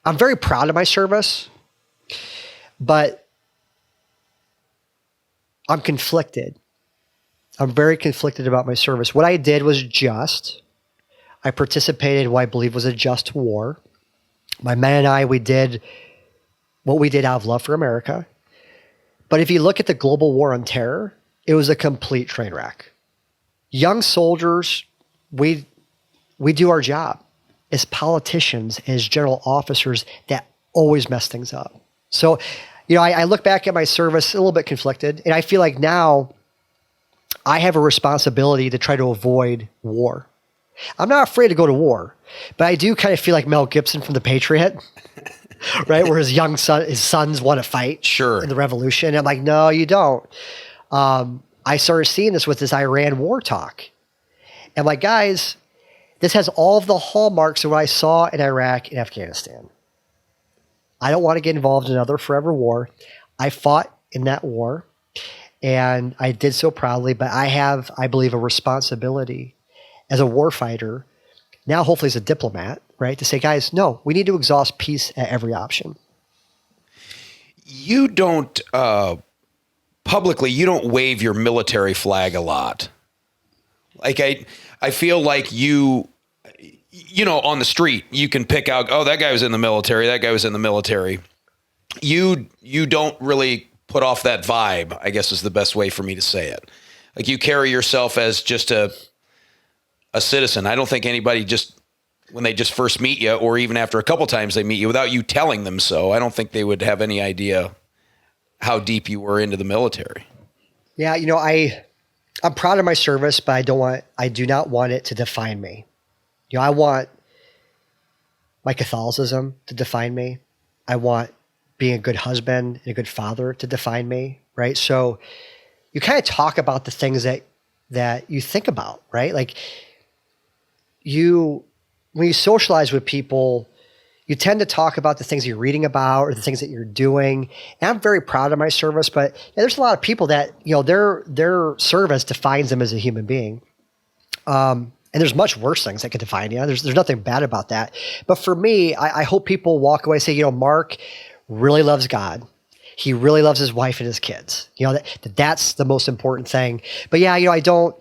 I'm very proud of my service, but I'm conflicted. I'm very conflicted about my service. What I did was just. I participated in what I believe was a just war. My men and I, we did what we did out of love for America. But if you look at the global war on terror, it was a complete train wreck. Young soldiers, we do our job. As politicians, as general officers, that always mess things up. So, I look back at my service a little bit conflicted, and I feel like now I have a responsibility to try to avoid war. I'm not afraid to go to war, but I do kind of feel like Mel Gibson from The Patriot, right? Where his sons want to fight in the revolution. I'm like, no, you don't. I started seeing this with this Iran war talk. And like, guys, this has all of the hallmarks of what I saw in Iraq and Afghanistan. I don't want to get involved in another forever war. I fought in that war, and I did so proudly, but I have, I believe, a responsibility as a war fighter, now hopefully as a diplomat, right, to say, guys, no, we need to exhaust peace at every option. You don't, publicly, you don't wave your military flag a lot. Like, I feel like you on the street, you can pick out, oh, that guy was in the military, that guy was in the military. You don't really put off that vibe, I guess is the best way for me to say it. Like, you carry yourself as just a citizen. I don't think anybody when they just first meet you, or even after a couple times they meet you, without you telling them so, I don't think they would have any idea how deep you were into the military. Yeah, I'm proud of my service, but I do not want it to define me. I want my Catholicism to define me. I want being a good husband and a good father to define me, right? So you kind of talk about the things that you think about, right? Like, when you socialize with people, you tend to talk about the things you're reading about or the things that you're doing. And I'm very proud of my service, but there's a lot of people that, their service defines them as a human being. And there's much worse things that could define you. There's nothing bad about that. But for me, I hope people walk away and say, Mark really loves God. He really loves his wife and his kids. That's the most important thing. But yeah, I don't,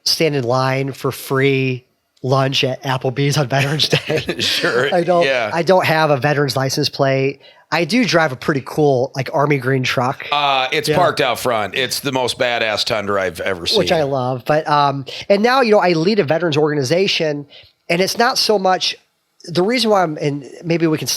stand in line for free lunch at Applebee's on Veterans Day. Sure. I don't have a veteran's license plate. I do drive a pretty cool, Army green truck. It's parked out front. It's the most badass Tundra I've ever seen. Which I love. But, and now, I lead a veterans organization, and it's not so much the reason why and maybe we can